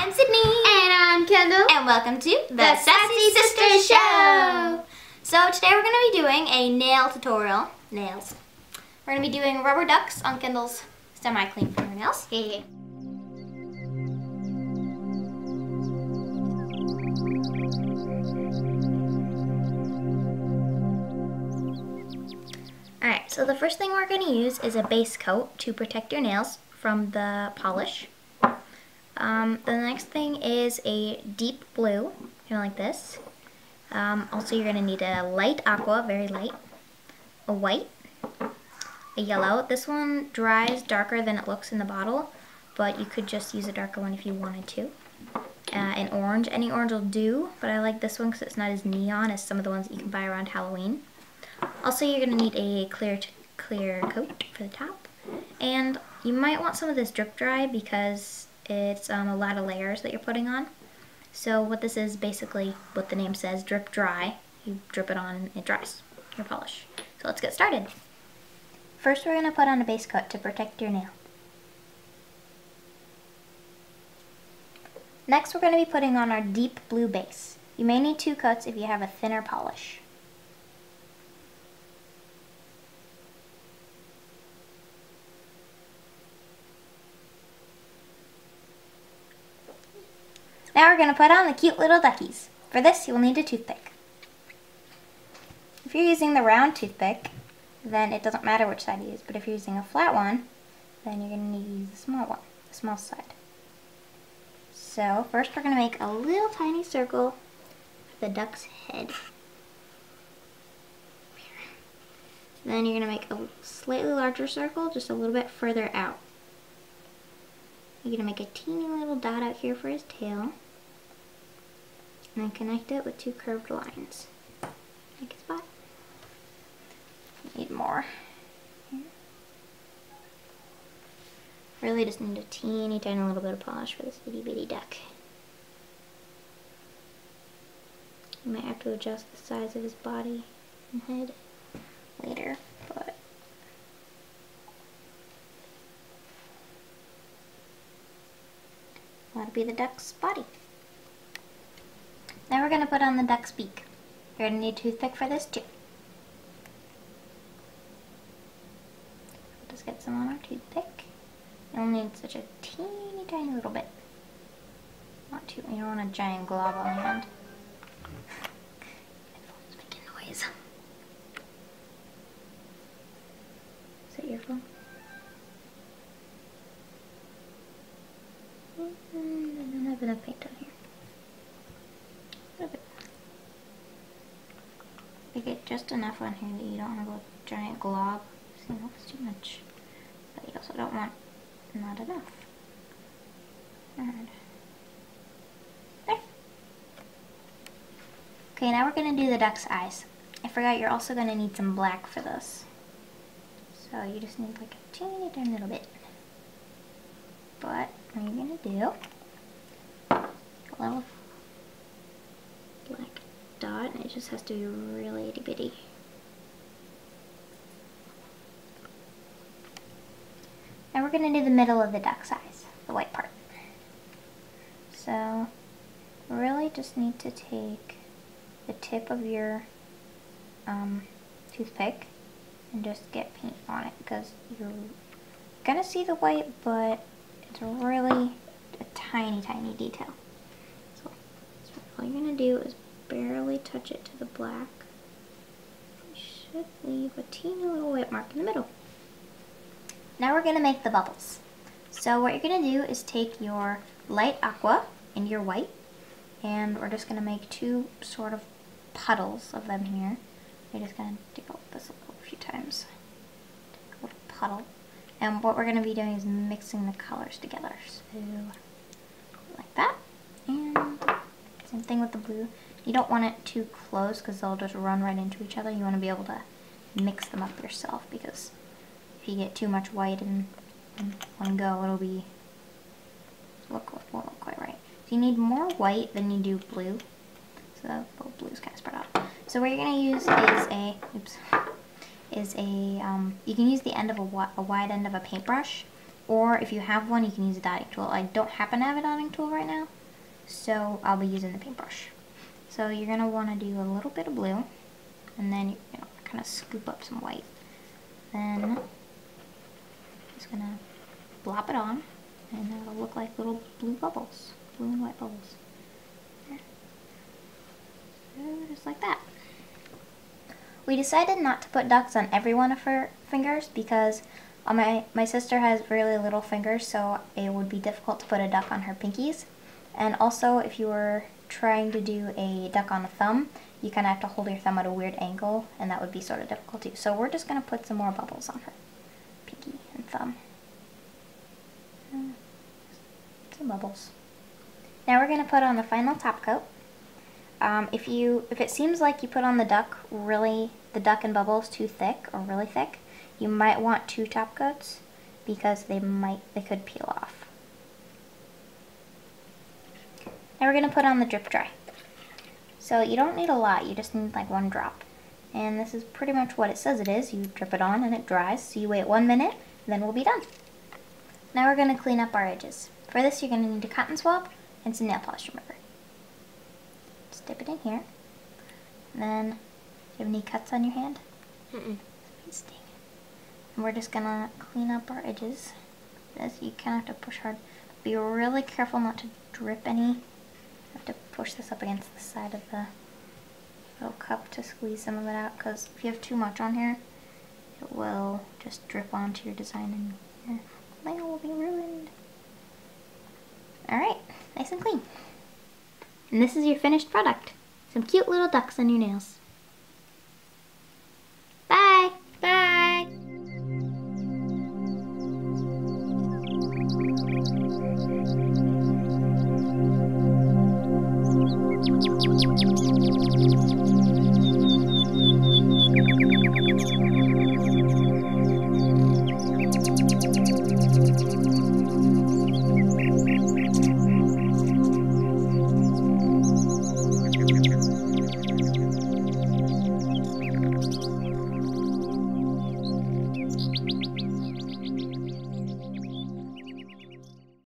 I'm Sydney. And I'm Kendall. And welcome to the Sassy Sisters Show. So today we're going to be doing a nail tutorial. Nails. We're going to be doing rubber ducks on Kendall's semi-clean fingernails. Yeah. Alright, so the first thing we're going to use is a base coat to protect your nails from the polish. The next thing is a deep blue, like this. Also you're going to need a light aqua, very light, a white, a yellow. This one dries darker than it looks in the bottle, but you could just use a darker one if you wanted to. An orange, any orange will do, but I like this one because it's not as neon as some of the ones that you can buy around Halloween. Also, you're going to need a clear coat for the top, and you might want some of this drip dry because it's a lot of layers that you're putting on. So what this is basically what the name says, drip dry. You drip it on and it dries your polish. So let's get started. First we're going to put on a base coat to protect your nail. Next we're going to be putting on our deep blue base. You may need 2 coats if you have a thinner polish. Now we're going to put on the cute little duckies. For this, you'll need a toothpick. If you're using the round toothpick, then it doesn't matter which side you use, but if you're using a flat one, then you're going to need to use the small one, the small side. So first we're going to make a little tiny circle for the duck's head. Then you're going to make a slightly larger circle just a little bit further out. You're going to make a teeny little dot out here for his tail. And then connect it with 2 curved lines. Like his body. Need more. Here. Really just need a teeny tiny little bit of polish for this itty bitty duck. You might have to adjust the size of his body and head later, but that'll be the duck's body. Now we're going to put on the duck's beak. You're going to need a toothpick for this too. Just get some on our toothpick. You'll need such a teeny tiny little bit. Not too, you don't want a giant glob on the end. It's making noise. Is that your phone? I don't have enough paint on here. A little bit. You get just enough on here that you don't have a giant glob. See, that's too much. But you also don't want not enough. Alright. There. Okay, now we're going to do the duck's eyes. I forgot you're also going to need some black for this. So you just need like a teeny tiny little bit. But what you're going to do, a little black dot, and it just has to be really itty bitty. Now we're going to do the middle of the duck's eyes, the white part. So really just need to take the tip of your toothpick and just get paint on it, because you're going to see the white, but it's really a tiny, tiny detail. So all you're going to do is barely touch it to the black. You should leave a teeny little white mark in the middle. Now we're going to make the bubbles. So what you're going to do is take your light aqua and your white, and we're just going to make 2 sort of puddles of them here. You're just going to dig out this a few times. Take a little puddle. And what we're going to be doing is mixing the colors together. So, like that. And same thing with the blue. You don't want it too close because they'll just run right into each other. You want to be able to mix them up yourself, because if you get too much white in one go, it'll be won't look quite right. So you need more white than you do blue. So both blues kind of spread out. So what you're going to use is you can use the end of a wide end of a paintbrush or if you have one, you can use a dotting tool. I don't happen to have a dotting tool right now, so I'll be using the paintbrush. So you're going to want to do a little bit of blue, and then you're going to kind of scoop up some white. Then just going to blop it on, and it'll look like little blue bubbles, blue and white bubbles. There. So just like that. We decided not to put ducks on every one of her fingers because my sister has really little fingers, so it would be difficult to put a duck on her pinkies. And also, if you were trying to do a duck on a thumb, you kind of have to hold your thumb at a weird angle, and that would be sort of difficult too. So we're just going to put some more bubbles on her pinky and thumb. Some bubbles. Now we're going to put on the final top coat. If it seems like you put on the duck and bubbles too thick or really thick, you might want 2 top coats because they could peel off. Now we're going to put on the drip dry. So you don't need a lot, you just need like 1 drop. And this is pretty much what it says it is. You drip it on and it dries, so you wait 1 minute, and then we'll be done. Now we're going to clean up our edges. For this you're going to need a cotton swab and some nail polish remover. Just dip it in here. And then, do you have any cuts on your hand? Sting. And we're just going to clean up our edges. This, you kind of have to push hard. Be really careful not to drip any. Have to push this up against the side of the little cup to squeeze some of it out, because if you have too much on here, it will just drip onto your design and your nail will be ruined. Alright, nice and clean. And this is your finished product. Some cute little ducks on your nails. Bye! Bye! Thank you.